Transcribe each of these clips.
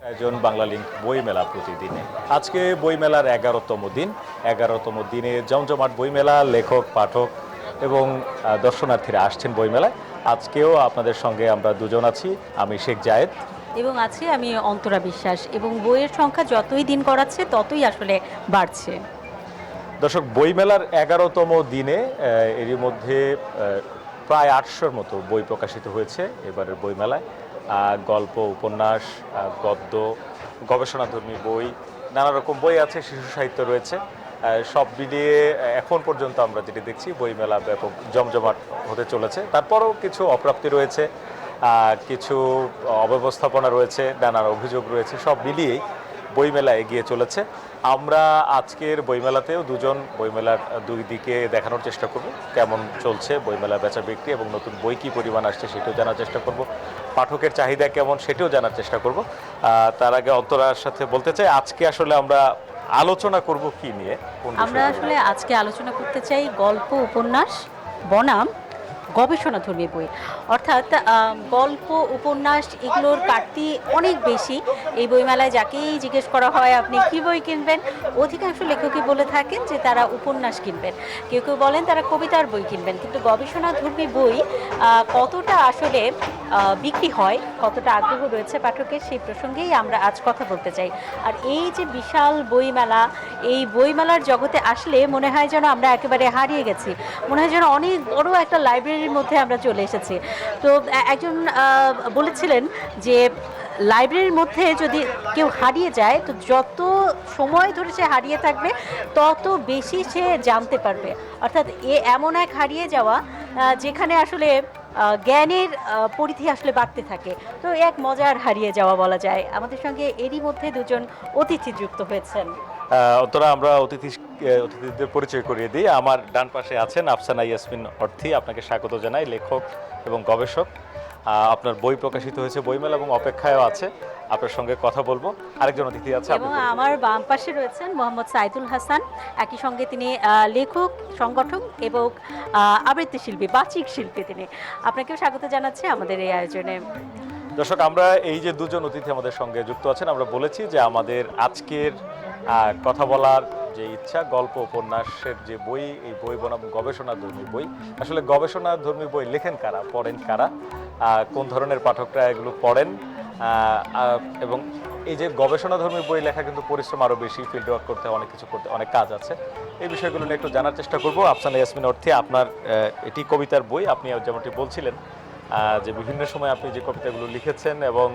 আয়োজন বাংলা লিংক বইমেলা প্রতিদিনে। আজকে বইমেলার 11তম দিন। 11তম দিনে জমজমাট বইমেলা, লেখক, পাঠক এবং দর্শনার্থীরা আসছেন বইমেলায়। আজকেও আপনাদের সঙ্গে আমরা দুজন আছি, আমি শেখ জায়েদ এবং আছি আমি অন্তরা বিশ্বাস। এবং বইয়ের সংখ্যা যতই দিন গড়াচ্ছে ততই আসলে বাড়ছে। দর্শক, বইমেলার 11তম দিনে এরই মধ্যে প্রায় 800-র মতো বই প্রকাশিত হয়েছে এবারের বইমেলায়। গল্প, উপন্যাস, গদ্য, গবেষণাধর্মী বই, নানা রকম বই আছে, শিশু সাহিত্য রয়েছে। সব মিলিয়ে এখন পর্যন্ত আমরা যেটি দেখছি বইমেলা ব্যাপক জমজমাট হতে চলেছে। তারপরও কিছু অপ্রাপ্তি রয়েছে, কিছু অব্যবস্থাপনা রয়েছে, নানান অভিযোগ রয়েছে। সব মিলিয়েই বইমেলা এগিয়ে চলেছে। আমরা আজকের বইমেলাতেও দুজন বইমেলার দুই দিকে দেখানোর চেষ্টা করব, কেমন চলছে বইমেলা বেচা বিক্রি এবং নতুন বই কী পরিমাণ আসছে সেটাও জানার চেষ্টা করব, পাঠকের চাহিদা কেমন সেটাও জানার চেষ্টা করব। তার আগে অন্তরার সাথে বলতে চাই, আজকে আসলে আমরা আলোচনা করব কি নিয়ে? আমরা আসলে আজকে আলোচনা করতে চাই গল্প, উপন্যাস বনাম গবেষণাধর্মী বই। অর্থাৎ গল্প, উপন্যাস এগুলোর কাটতি অনেক বেশি। এই বইমেলায় যাকেই জিজ্ঞেস করা হয় আপনি কী বই কিনবেন, অধিকাংশ লেখকই বলে থাকেন যে তারা উপন্যাস কিনবেন, কেউ কেউ বলেন তারা কবিতার বই কিনবেন। কিন্তু গবেষণাধর্মী বই কতটা আসলে বিক্রি হয়, কতটা আগ্রহ রয়েছে পাঠকের, সেই প্রসঙ্গেই আমরা আজ কথা বলতে চাই। আর এই যে বিশাল বইমেলা, এই বইমেলার জগতে আসলে মনে হয় যেন আমরা একেবারে হারিয়ে গেছি, মনে হয় যেন অনেক বড় একটা লাইব্রেরির মধ্যে আমরা চলে এসেছি। তো একজন বলেছিলেন যে লাইব্রেরির মধ্যে যদি কেউ হারিয়ে যায়, তো যত সময় ধরে সে হারিয়ে থাকবে তত বেশি সে জানতে পারবে। অর্থাৎ এমন এক হারিয়ে যাওয়া যেখানে আসলে জ্ঞানের পরিধি আসলে বাড়তে থাকে। তো এক মজার হারিয়ে যাওয়া বলা যায়। আমাদের সঙ্গে এরই মধ্যে দুজন অতিথি যুক্ত হয়েছেন। অন্তরা, আমরা অতিথিদের পরিচয় করিয়ে দিই। আমার ডান পাশে আছেন আফসানা ইয়াসমিন অর্থী, আপনাকে স্বাগত জানাই। লেখক এবং গবেষক, আপনার বই প্রকাশিত হয়েছে বইমেলা এবং অপেক্ষায়ও আছে, আপনার সঙ্গে কথা বলবো। আরেকজন অতিথি আছে এবং আমার বাম পাশে রয়েছেন মোহাম্মদ সাইদুল হাসান, একই সঙ্গে তিনি লেখক, সংগঠক এবং আবৃত্তি শিল্পী, বাচিক শিল্পী। তিনি আপনাকেও স্বাগত জানাচ্ছি আমাদের এই আয়োজনে। দর্শক, আমরা এই যে দুজন অতিথি আমাদের সঙ্গে যুক্ত আছেন, আমরা বলেছি যে আমাদের আজকের কথা বলার যে ইচ্ছা, গল্প উপন্যাসের যে বই, এই বই বনাম গবেষণাধর্মী বই। আসলে গবেষণাধর্মী বই লেখেন কারা, পড়েন কারা, কোন ধরনের পাঠকরা এগুলো পড়েন, এবং এই যে গবেষণাধর্মী বই লেখা কিন্তু পরিশ্রম আরও বেশি, ফিল্ড ওয়ার্ক করতে, অনেক কিছু করতে, অনেক কাজ আছে। এই বিষয়গুলো নিয়ে একটু জানার চেষ্টা করবো। আফসানা ইয়াসমিন অর্থী, আপনার এটি কবিতার বই। আপনি যেমনটি বলছিলেন যে বিভিন্ন সময় আপনি যে কবিতাগুলো লিখেছেন এবং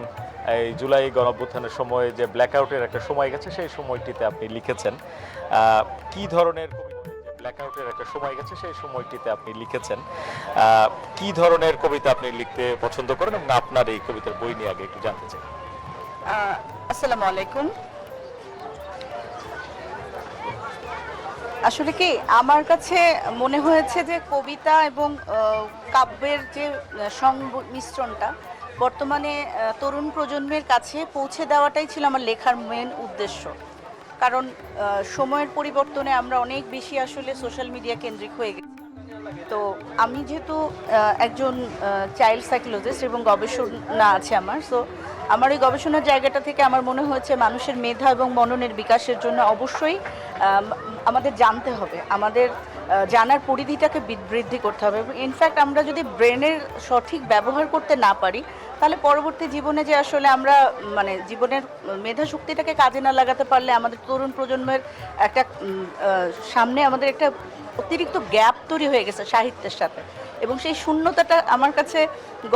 এই জুলাই গণঅভ্যুত্থানের সময় যে ব্ল্যাকআউটের একটা সময় গেছে, সেই সময়টিতে আপনি লিখেছেন কি ধরনের কবিতা, যে ব্ল্যাকআউটের একটা সময় গেছে সেই সময়টিতে আপনি লিখেছেন কি ধরনের কবিতা আপনি লিখতে পছন্দ করেন, এবং আপনার এই কবিতার বই নিয়ে আগে একটু জানতে চাই। আসসালামু আলাইকুম। আসলে কি, আমার কাছে মনে হয়েছে যে কবিতা এবং কাব্যের যে সংমিশ্রণটা বর্তমানে তরুণ প্রজন্মের কাছে পৌঁছে দেওয়াটাই ছিল আমার লেখার মেন উদ্দেশ্য। কারণ সময়ের পরিবর্তনে আমরা অনেক বেশি আসলে সোশ্যাল মিডিয়া কেন্দ্রিক হয়ে গেছি। তো আমি যেহেতু একজন চাইল্ড সাইকোলজিস্ট এবং গবেষণা আছে আমার, সো আমার এই গবেষণার জায়গাটা থেকে আমার মনে হয়েছে মানুষের মেধা এবং মননের বিকাশের জন্য অবশ্যই আমাদের জানতে হবে, আমাদের জানার পরিধিটাকে বৃদ্ধি করতে হবে। ইনফ্যাক্ট আমরা যদি ব্রেনের সঠিক ব্যবহার করতে না পারি, তাহলে পরবর্তী জীবনে যে আসলে আমরা মানে জীবনের মেধা শক্তিটাকে কাজে না লাগাতে পারলে আমাদের তরুণ প্রজন্মের একটা সামনে আমাদের একটা অতিরিক্ত গ্যাপ তৈরি হয়ে গেছে সাহিত্যের সাথে। এবং সেই শূন্যতাটা আমার কাছে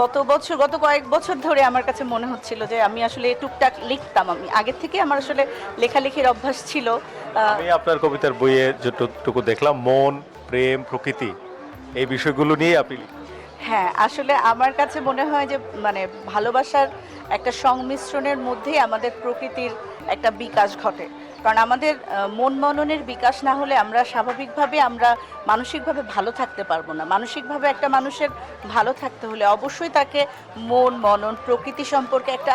গত কয়েক বছর ধরে আমার কাছে মনে হচ্ছিল যে আমি আসলে টুকটাক লিখতাম, আমি আগের থেকে আমার আসলে লেখালেখির অভ্যাস ছিল। আমি আপনার কবিতার বইয়ে যেটুকু দেখলাম, মন, প্রেম, প্রকৃতি, এই বিষয়গুলো নিয়ে আপনি। হ্যাঁ, আসলে আমার কাছে মনে হয় যে মানে ভালোবাসার একটা সংমিশ্রণের মধ্যেই আমাদের প্রকৃতির একটা বিকাশ ঘটে। কারণ আমাদের মন মননের বিকাশ না হলে আমরা স্বাভাবিকভাবে আমরা মানসিকভাবে ভালো থাকতে পারবো না। মানসিকভাবে একটা মানুষের ভালো থাকতে হলে অবশ্যই তাকে মন, মনন, প্রকৃতি সম্পর্কে একটা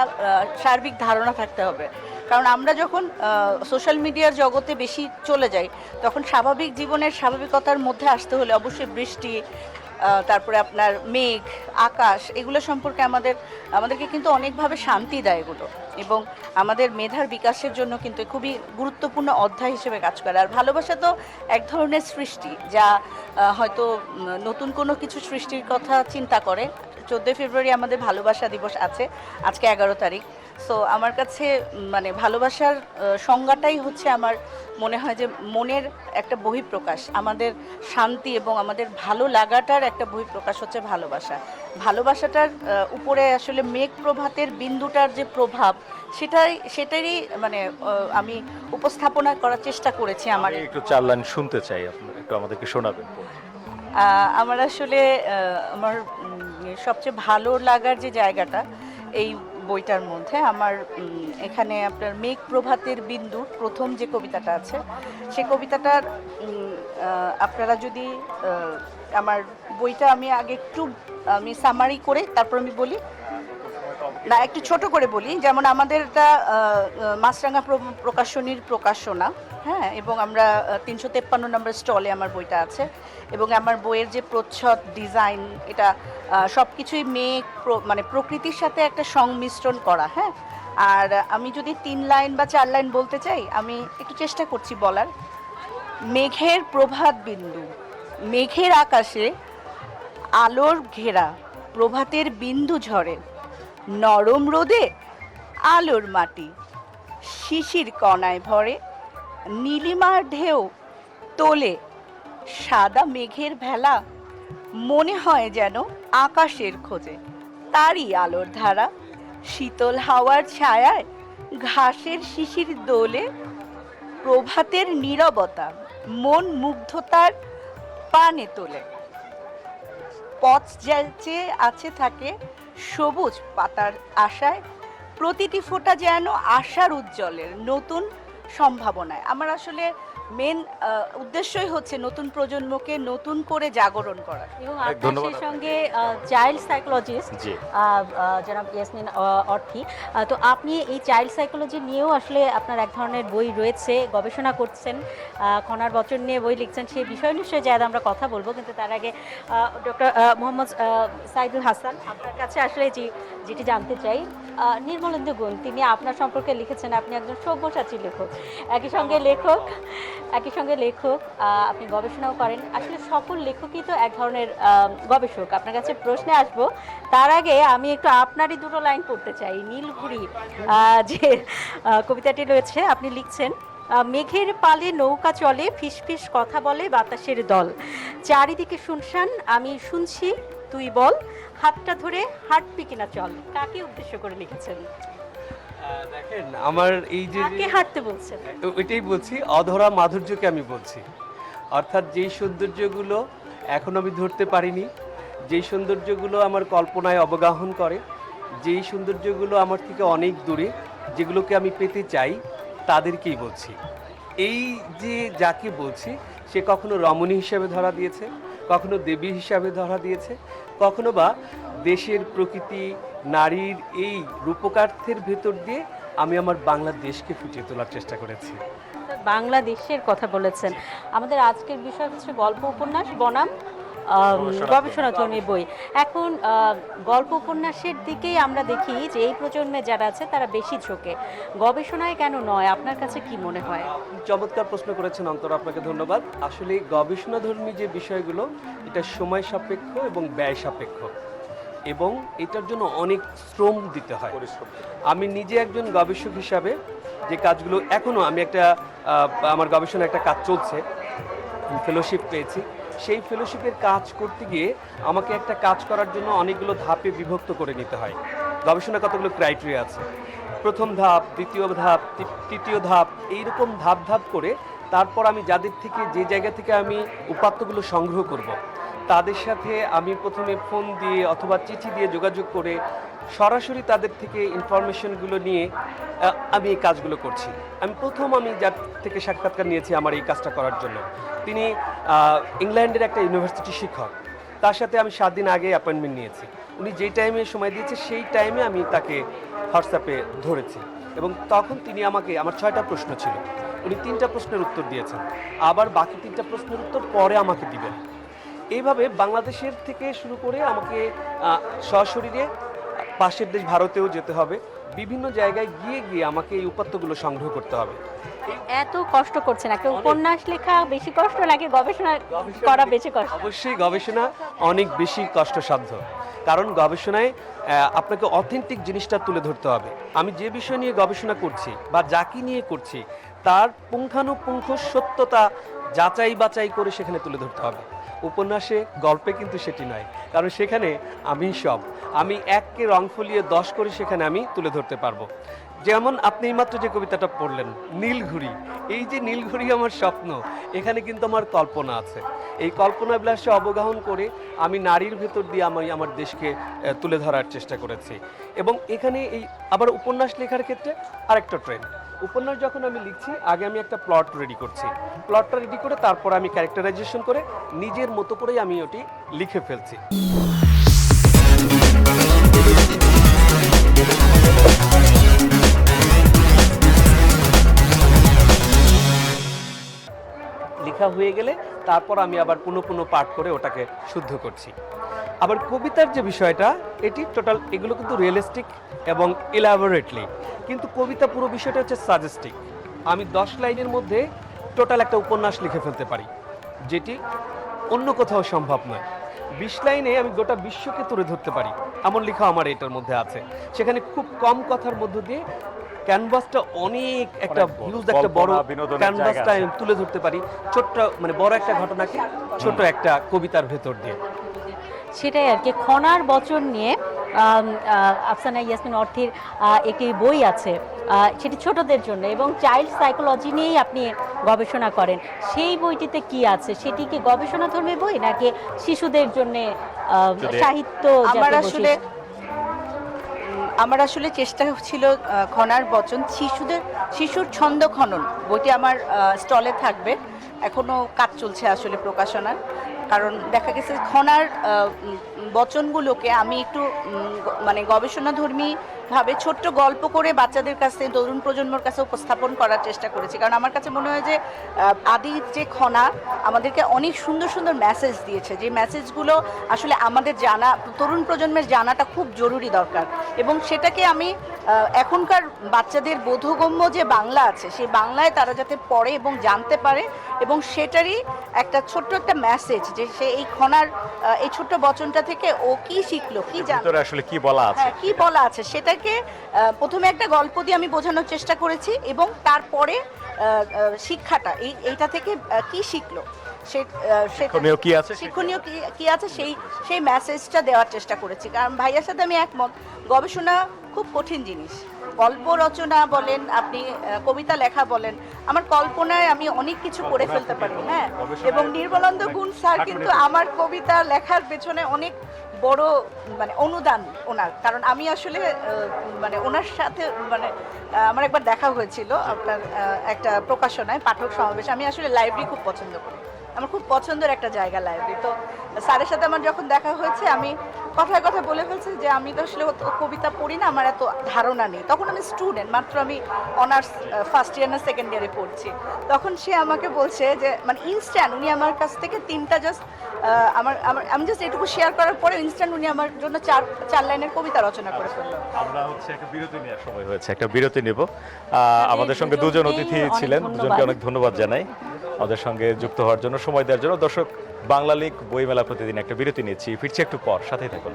সার্বিক ধারণা থাকতে হবে। কারণ আমরা যখন সোশ্যাল মিডিয়ার জগতে বেশি চলে যাই, তখন স্বাভাবিক জীবনের স্বাভাবিকতার মধ্যে আসতে হলে অবশ্যই বৃষ্টি, তারপরে আপনার মেঘ, আকাশ, এগুলো সম্পর্কে আমাদেরকে কিন্তু অনেকভাবে শান্তি দেয় এগুলো, এবং আমাদের মেধার বিকাশের জন্য কিন্তু খুবই গুরুত্বপূর্ণ অধ্যায় হিসেবে কাজ করে। আর ভালোবাসা তো এক ধরনের সৃষ্টি, যা হয়তো নতুন কোনো কিছু সৃষ্টির কথা চিন্তা করে। 14 ফেব্রুয়ারি আমাদের ভালোবাসা দিবস আছে, আজকে 11 তারিখ। সো আমার কাছে মানে ভালোবাসার সংজ্ঞাটাই হচ্ছে, আমার মনে হয় যে মনের একটা বহিঃপ্রকাশ, আমাদের শান্তি এবং আমাদের ভালো লাগাটার একটা বহিঃপ্রকাশ হচ্ছে ভালোবাসা। ভালোবাসাটার উপরে আসলে মেঘ প্রভাতের বিন্দুটার যে প্রভাব, সেটারই মানে আমি উপস্থাপনা করার চেষ্টা করেছি। আমার আমি একটু 4 লাইন শুনতে চাই, আপনি একটু আমাদেরকে শোনাবেন। আমার আসলে আমার সবচেয়ে ভালো লাগার যে জায়গাটা এই বইটার মধ্যে, আমার এখানে আপনার মেঘ প্রভাতের বিন্দু প্রথম যে কবিতাটা আছে, সেই কবিতাটার আপনারা যদি আমার বইটা আমি আগে একটু সামারি করে তারপর আমি বলি, না একটু ছোট করে বলি। যেমন আমাদের এটা মাছরাঙা প্রকাশনীর প্রকাশনা, হ্যাঁ, এবং আমরা 353 নম্বর স্টলে আমার বইটা আছে, এবং আমার বইয়ের যে প্রচ্ছদ ডিজাইন, এটা সব কিছুই মেঘ মানে প্রকৃতির সাথে একটা সংমিশ্রণ করা। হ্যাঁ, আর আমি যদি 3 লাইন বা 4 লাইন বলতে চাই, আমি একটু চেষ্টা করছি বলার। মেঘের প্রভাত বিন্দু, মেঘের আকাশে আলোর ঘেরা, প্রভাতের বিন্দু ঝরে, নরম রোদে আলোর মাটি, শিশির কণায় ভরে, নীলিমার ঢেউ তোলে সাদা মেঘের ভেলা, মনে হয় যেন আকাশের খোঁজে তারই আলোর ধারা, শীতল হাওয়ার ছায়ায় ঘাসের শিশির দোলে, প্রভাতের নীরবতা মন মুগ্ধতার পানে তোলে, পথ যে আছে থাকে সবুজ পাতার আশায়, প্রতিটি ফোঁটা যেন আশার উজ্জ্বলের নতুন সম্ভাবনায়। আমার আসলে মেন উদ্দেশ্যই হচ্ছে নতুন প্রজন্মকে নতুন করে জাগরণ করা। এবং ধন্যবাদ আপনার সঙ্গে চাইল্ড সাইকোলজিস্ট জি। জনাব ইয়াসমিন অর্থী, তো আপনি এই চাইল্ড সাইকোলজি নিয়েও আসলে আপনার এক ধরনের বই রয়েছে, গবেষণা করছেন, খনার বচন নিয়ে বই লিখছেন, সেই বিষয় নিশ্চয়ই যাতে আমরা কথা বলবো। কিন্তু তার আগে ডক্টর মোহাম্মদ সাইদুল হাসান, আপনার কাছে আসলে যেটি জানতে চাই, নির্মলেন্দু গুণ তিনি আপনার সম্পর্কে লিখেছেন আপনি একজন সব্যসাচী লেখক, একই সঙ্গে লেখক, আপনি গবেষণাও করেন। আসলে সকল লেখকই তো এক ধরনের গবেষক। আপনার কাছে প্রশ্নে আসবো, তার আগে আমি একটু আপনারই 2 লাইন পড়তে চাই। নীলঘুড়ি যে কবিতাটি রয়েছে, আপনি লিখছেন, মেঘের পালে নৌকা চলে, ফিসফিস কথা বলে বাতাসের দল, চারিদিকে শুনশান আমি শুনছি তুই বল, হাতটা ধরে হাঁটবি কিনা চল। কাকে উদ্দেশ্য করে লিখেছেন? দেখেন, আমার এই যে কাকে হাঁটতে বলছেন? ওইটাই বলছি, অধরা মাধুর্যকে আমি বলছি। অর্থাৎ যেই সৌন্দর্যগুলো এখন আমি ধরতে পারিনি, যেই সৌন্দর্যগুলো আমার কল্পনায় অবগাহন করে, যেই সৌন্দর্যগুলো আমার থেকে অনেক দূরে, যেগুলোকে আমি পেতে চাই, তাদেরকেই বলছি। এই যে যাকে বলছি, সে কখনো রমণী হিসাবে ধরা দিয়েছে, কখনো দেবী হিসাবে ধরা দিয়েছে, কখনো বা দেশের প্রকৃতি, নারীর এই রূপকার্থের ভেতর দিয়ে আমি আমার বাংলাদেশকে ফুটিয়ে তোলার চেষ্টা করেছি। বাংলাদেশের কথা বলেছেন। আমাদের আজকের বিষয় হচ্ছে গল্প উপন্যাস বনাম গবেষণাধর্মী বই। এখন গল্প উপন্যাসের দিকেই আমরা দেখি যে এই প্রজন্মে যারা আছে তারা বেশি ঝোঁকে, গবেষণায় কেন নয়? আপনার কাছে কি মনে হয়? চমৎকার প্রশ্ন করেছেন অন্তর, আপনাকে ধন্যবাদ। আসলে গবেষণাধর্মী যে বিষয়গুলো, এটা সময় সাপেক্ষ এবং ব্যয় সাপেক্ষ, এবং এটার জন্য অনেক শ্রম দিতে হয়। আমি নিজে একজন গবেষক হিসাবে যে কাজগুলো এখনও আমি আমার গবেষণা একটা কাজ চলছে, ফেলোশিপ পেয়েছি, সেই ফেলোশিপের কাজ করতে গিয়ে আমাকে একটা কাজ করার জন্য অনেকগুলো ধাপে বিভক্ত করে নিতে হয়। গবেষণা কতগুলো ক্রাইটেরিয়া আছে, প্রথম ধাপ, দ্বিতীয় ধাপ, তৃতীয় ধাপ, এইরকম ধাপ ধাপ করে তারপর আমি যাদের থেকে, যে জায়গা থেকে আমি উপাত্তগুলো সংগ্রহ করব, তাদের সাথে আমি প্রথমে ফোন দিয়ে অথবা চিঠি দিয়ে যোগাযোগ করে সরাসরি তাদের থেকে ইনফরমেশনগুলো নিয়ে আমি এই কাজগুলো করছি। আমি যার থেকে সাক্ষাৎকার নিয়েছি আমার এই কাজটা করার জন্য, তিনি ইংল্যান্ডের একটা ইউনিভার্সিটি শিক্ষক। তার সাথে আমি 7 দিন আগে অ্যাপয়েন্টমেন্ট নিয়েছি। উনি যেই টাইমে সময় দিয়েছে সেই টাইমে আমি তাকে হোয়াটসঅ্যাপে ধরেছি, এবং তখন তিনি আমাকে, আমার 6টা প্রশ্ন ছিল, উনি 3টা প্রশ্নের উত্তর দিয়েছেন, আবার বাকি 3টা প্রশ্নের উত্তর পরে আমাকে দিবেন। এইভাবে বাংলাদেশের থেকে শুরু করে আমাকে সশরীরে পাশের দেশ ভারতেও যেতে হবে, বিভিন্ন জায়গায় গিয়ে গিয়ে আমাকে এই উপাত্তগুলো সংগ্রহ করতে হবে। এত কষ্ট করছেন, একটা উপন্যাস লেখা বেশি কষ্ট নাকি গবেষণা করা বেশি কষ্ট? অবশ্যই গবেষণা অনেক বেশি কষ্টসাধ্য, কারণ গবেষণায় আপনাকে অথেন্টিক জিনিসটা তুলে ধরতে হবে। আমি যে বিষয় নিয়ে গবেষণা করছি বা যাকে নিয়ে করছি তার পুঙ্খানুপুঙ্খ সত্যতা যাচাই বাছাই করে সেখানে তুলে ধরতে হবে। উপন্যাসে গল্পে কিন্তু সেটি নয়, কারণ সেখানে আমি এককে রং ফলিয়ে 10 করে সেখানে আমি তুলে ধরতে পারবো। যেমন আপনি এইমাত্র যে কবিতাটা পড়লেন নীলঘুড়ি, এই যে নীলঘুড়ি আমার স্বপ্ন, এখানে কিন্তু আমার কল্পনা আছে। এই কল্পনা বিলাসে অবগাহন করে আমি নারীর ভেতর দিয়ে আমার দেশকে তুলে ধরার চেষ্টা করেছি। এবং এখানে এই আবার উপন্যাস লেখার ক্ষেত্রে আরেকটা ট্রেন্ড, উপন্যাস যখন আমি লিখছি আগে আমি একটা প্লট রেডি করছি, প্লটটা রেডি করে তারপর আমি ক্যারেক্টারাইজেশন করে নিজের মতো করেই আমি ওটি লিখে ফেলছি। লেখা হয়ে গেলে তারপর আমি আবার পুনঃ পাঠ করে ওটাকে শুদ্ধ করছি। আবার কবিতার যে বিষয়টা, এটি টোটাল এগুলো কিন্তু রিয়েলিস্টিক এবং ইলাবোরেটলি, কিন্তু কবিতা পুরো বিষয়টা হচ্ছে সাজেস্টিক। আমি 10 লাইনের মধ্যে টোটাল একটা উপন্যাস লিখে ফেলতে পারি, যেটি অন্য কোথাও সম্ভব নয়। 20 লাইনে আমি গোটা বিশ্বকে তুলে ধরতে পারি, এমন লেখা আমার এটার মধ্যে আছে। সেখানে খুব কম কথার মধ্য দিয়ে ক্যানভাসটা অনেক একটা হিউজ একটা বড় ক্যানভাসটা আমি তুলে ধরতে পারি, ছোট্ট মানে বড় একটা ঘটনাকে ছোট একটা কবিতার ভেতর দিয়ে। সেটাই আর কি। খনার বচন নিয়ে আফসানা ইয়াসমিন অর্থীর একটি বই আছে, সেটি ছোটদের জন্য, এবং চাইল্ড সাইকোলজি নিয়েই আপনি গবেষণা করেন। সেই বইটিতে কি আছে? সেটি কি গবেষণাধর্মী বই নাকি শিশুদের জন্য সাহিত্য? আমার আসলে চেষ্টা ছিল খনার বচন শিশুর ছন্দ খনন বইটি আমার স্টলে থাকবে, এখনো কাজ চলছে আসলে প্রকাশনার। কারণ দেখা গেছে খনার বচনগুলোকে আমি একটু মানে গবেষণাধর্মীভাবে ছোট্ট গল্প করে বাচ্চাদের কাছে, তরুণ প্রজন্মের কাছে উপস্থাপন করার চেষ্টা করেছি। কারণ আমার কাছে মনে হয় যে আদির যে খনা আমাদেরকে অনেক সুন্দর সুন্দর মেসেজ দিয়েছে, যে মেসেজগুলো আসলে আমাদের জানা, তরুণ প্রজন্মের জানাটা খুব জরুরি দরকার। এবং সেটাকে আমি এখনকার বাচ্চাদের বোধগম্য যে বাংলা আছে, সেই বাংলায় তারা যাতে পড়ে এবং জানতে পারে, এবং সেটারই একটা ছোট্ট একটা মেসেজ, যে সে এই খনার এই ছোট্ট বচনটা থেকে ও কি শিখলো, কি জানলো, আসলে কি বলা আছে, কি বলা আছে, সেটাকে প্রথমে একটা গল্প দিয়ে আমি বোঝানোর চেষ্টা করেছি, এবং তারপরে শিক্ষাটা এইটা থেকে কি শিখলো, শিক্ষণীয় কি আছে সেই মেসেজটা দেওয়ার চেষ্টা করেছি। কারণ ভাইয়ার সাথে আমি একমত, গবেষণা খুব কঠিন জিনিস। গল্প রচনা বলেন, আপনি কবিতা লেখা বলেন, আমার কল্পনায় আমি অনেক কিছু করে ফেলতে পারি, হ্যাঁ। এবং নির্মলানন্দ গুণ স্যার কিন্তু আমার কবিতা লেখার পেছনে অনেক বড় মানে অনুদান ওনার। কারণ আমি আসলে মানে ওনার সাথে মানে আমার একবার দেখা হয়েছিল আপনার একটা প্রকাশনায়, পাঠক সমাবেশে। আমি আসলে লাইব্রেরি খুব পছন্দ করি, আমার খুব পছন্দের একটা জায়গা লাইব্রেরি। তো স্যারের সাথে আমার যখন দেখা হয়েছে, আমি কথায় কথা বলে ফেলছি যে আমি তো আসলে কবিতা পড়ি না, আমার এত ধারণা নেই। তখন আমি স্টুডেন্ট, মাত্র আমি অনার্স ফার্স্ট ইয়ার না সেকেন্ড ইয়ারে পড়ছি। তখন সে আমাকে বলছে যে মানে ইনস্ট্যান্ট উনি আমার কাছ থেকে 3টা জাস্ট আমি জাস্ট এটুকু শেয়ার করার পরে ইনস্ট্যান্ট উনি আমার জন্য 4 লাইনের কবিতা রচনা করে ফেললো। আমরা একটা বিরতি নেওয়ার সময় হয়েছে, একটা বিরতি নেব। আমাদের সঙ্গে দুজন অতিথি ছিলেন, দুজনকে অনেক ধন্যবাদ জানাই আমাদের সঙ্গে যুক্ত হওয়ার জন্য, সময় দেওয়ার জন্য। দর্শক, বাংলা লিগ বইমেলা প্রতিদিন একটা বিরতি নিচ্ছি, ফিরছি একটু পর, সাথেই থাকুন।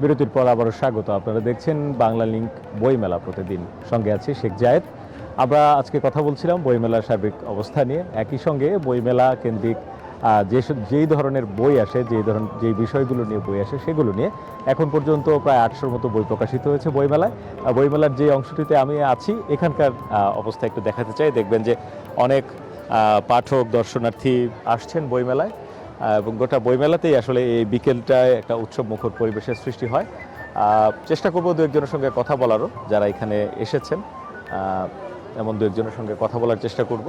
বিরতির পর আবারও স্বাগত। আপনারা দেখছেন বাংলা লিংক বইমেলা প্রতিদিন, সঙ্গে আছে শেখ জায়েদ। আমরা আজকে কথা বলছিলাম বইমেলার সার্বিক অবস্থা নিয়ে, একই সঙ্গে বইমেলা কেন্দ্রিক যেই ধরনের বই আসে, যেই বিষয়গুলো নিয়ে বই আসে, সেগুলো নিয়ে এখন পর্যন্ত প্রায় 800-র মতো বই প্রকাশিত হয়েছে বইমেলায়। বইমেলার যে অংশটিতে আমি আছি, এখানকার অবস্থা একটু দেখাতে চাই। দেখবেন যে অনেক পাঠক, দর্শনার্থী আসছেন বইমেলায়, এবং গোটা বইমেলাতেই আসলে এই বিকেলটায় একটা উৎসব মুখর পরিবেশের সৃষ্টি হয়। চেষ্টা করবো দু একজনের সঙ্গে কথা বলারও, যারা এখানে এসেছেন, এমন দু একজনের সঙ্গে কথা বলার চেষ্টা করব।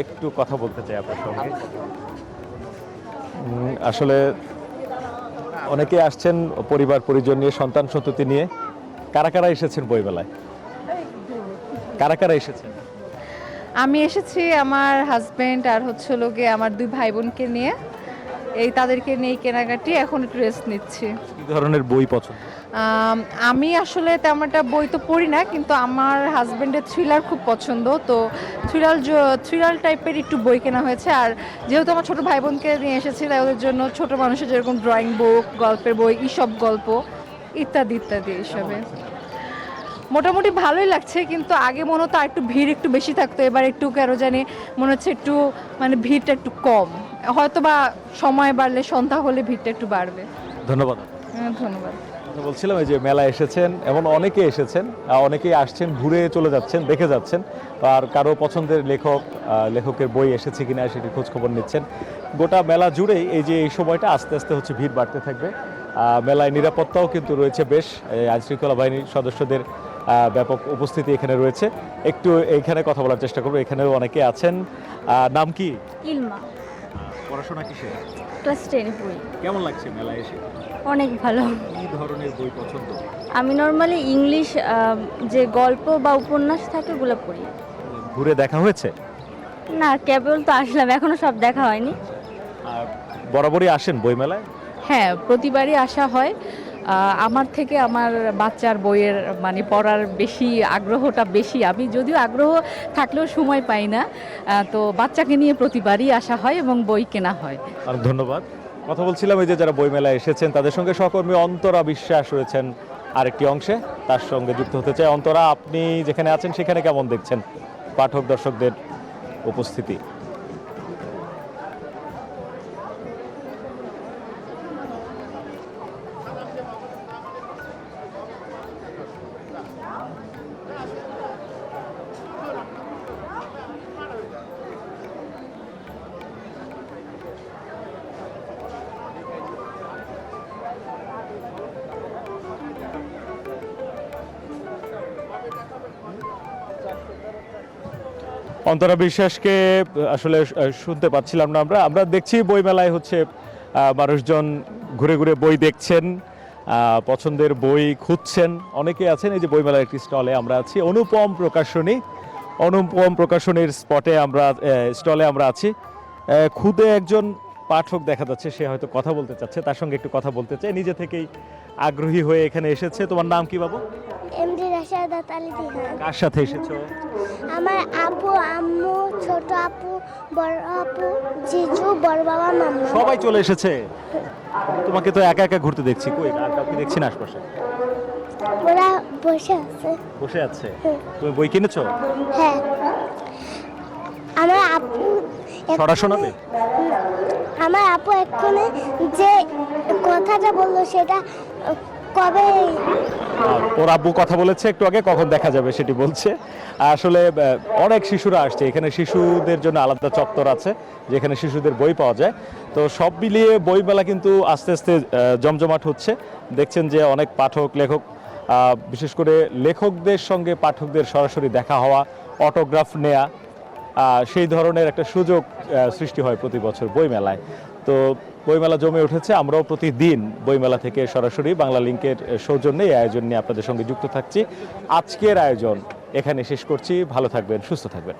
একটু কথা বলতে চাই আপনার সঙ্গে। আসলে অনেকে আসছেন পরিবার পরিজন নিয়ে, সন্তান সন্ততি নিয়ে। কারা কারা এসেছেন বইমেলায়? কারা কারা এসেছেন? আমি এসেছি আমার হাজবেন্ড আর হচ্ছে লোকে আমার 2 ভাই বোনকে নিয়ে, এই তাদেরকে নিয়ে কেনাকাটি, এখন একটু রেস্ট নিচ্ছি। কি ধরনের বই পছন্দ? আমি আসলে তেমন একটা বই তো পড়ি না, কিন্তু আমার হাজবেন্ডের থ্রিলার খুব পছন্দ, তো থ্রিলার টাইপের একটু বই কেনা হয়েছে। আর যেহেতু আমার ছোট ভাই বোনকে নিয়ে এসেছি, তাই ওদের জন্য ছোট মানুষের যেরকম ড্রয়িং বুক, গল্পের বই, ইসব গল্প ইত্যাদি ইত্যাদি এইসবে। মোটামুটি ভালোই লাগছে, কিন্তু আগে মনে হতো একটু ভিড় একটু বেশি থাকতো, এবার একটু কেন জানি মনে হচ্ছে একটু মানে ভিড়টা একটু কম, হয়তো বা সময় বাড়লে সন্ধ্যা হলে ভিড়টা একটু বাড়বে। ধন্যবাদ। ধন্যবাদ। কথা বলছিলাম এই যে মেলা এসেছেন, এমন অনেকে এসেছেন, অনেকেই আসছেন, ঘুরে চলে যাচ্ছেন, দেখে যাচ্ছেন, আর কারো পছন্দের লেখকের বই এসেছে কিনা সেটি খোঁজ খবর নিচ্ছেন। গোটা মেলা জুড়েই এই যে এই সময়টা আস্তে আস্তে হচ্ছে ভিড় বাড়তে থাকবে। মেলায় নিরাপত্তাও কিন্তু রয়েছে বেশ, আইনশৃঙ্খলা বাহিনীর সদস্যদের ব্যাপক উপস্থিতি এখানে রয়েছে। একটু এইখানে কথা বলার চেষ্টা করবো, এখানেও অনেকে আছেন। নাম কি? ইলমা, পড়াশোনা কিসে? ক্লাস 10 পড়ি। কেমন লাগছে মেলায় এসে? অনেক ভালো। কি ধরনের বই পছন্দ? আমি নর্মালি ইংলিশ যে গল্প বা উপন্যাস থাকে ওগুলো পড়ি। ঘুরে দেখা হয়েছে? না, কেবল তো আসলাম, এখনো সব দেখা হয়নি। আর বরাবরই আসেন বই মেলায়? হ্যাঁ, প্রতিবারই আসা হয়। আমার থেকে আমার বাচ্চার বইয়ের মানে পড়ার বেশি আগ্রহটা বেশি। আমি যদিও আগ্রহ থাকলেও সময় পাই না, তো বাচ্চাকে নিয়ে প্রতিবারই আসা হয় এবং বই কেনা হয়। আর ধন্যবাদ। কথা বলছিলাম এই যে যারা বই মেলায় এসেছেন তাদের সঙ্গে সহকর্মী অন্তরা বিশ্বাস রয়েছেন আরেকটি অংশে, তার সঙ্গে যুক্ত হতে চাই। অন্তরা, আপনি যেখানে আছেন সেখানে কেমন দেখছেন পাঠক দর্শকদের উপস্থিতি? অন্তরা বিশ্বাসকে আসলে শুনতে পাচ্ছিলাম না আমরা দেখছি বইমেলায় হচ্ছে মানুষজন ঘুরে ঘুরে বই দেখছেন, পছন্দের বই খুঁজছেন, অনেকে আছেন। এই যে বইমেলার একটি স্টলে আমরা আছি, অনুপম প্রকাশনীর স্টলে আমরা আছি। খুদে একজন পাঠক দেখা যাচ্ছে, সে হয়তো কথা বলতে চাচ্ছে, তার সঙ্গে একটু কথা বলতে চাই। নিজে থেকেই আগ্রহী হয়ে এখানে এসেছে। তোমার নাম কি বাবু? এমডি রাশেদাত আলী দিহান। কার সাথে এসেছো? আমার আপু, আম্মু, ছোট আপু, বড় আপু, জিজু, বড় বাবা, মাম্মা। সবাই চলে এসেছে। তোমাকে তো একা একা ঘুরতে দেখছি, কই আর কাউকে দেখছি না আশপাশে? ওরা বসে আছে। বসে আছে। তুমি বই কিনেছো? হ্যাঁ, আমার আপু ছড়া শোনাবে? আমার আপু এক্ষুনি যে কথাটা বললো সেটা কবে ওর আব্বু কথা বলেছে একটু আগে, কখন দেখা যাবে সেটি বলছে। আসলে অনেক শিশুরা আসছে এখানে, শিশুদের জন্য আলাদা চত্বর আছে যেখানে শিশুদের বই পাওয়া যায়। তো সব মিলিয়ে বইমেলা কিন্তু আস্তে আস্তে জমজমাট হচ্ছে। দেখছেন যে অনেক পাঠক, লেখক, বিশেষ করে লেখকদের সঙ্গে পাঠকদের সরাসরি দেখা হওয়া, অটোগ্রাফ নেয়া, সেই ধরনের একটা সুযোগ সৃষ্টি হয় প্রতি বছর বইমেলায়। তো বইমেলা জমে উঠেছে। আমরাও প্রতিদিন বইমেলা থেকে সরাসরি বাংলা লিংকের সৌজন্যে এই আয়োজন নিয়ে আপনাদের সঙ্গে যুক্ত থাকছি। আজকের আয়োজন এখানে শেষ করছি। ভালো থাকবেন, সুস্থ থাকবেন।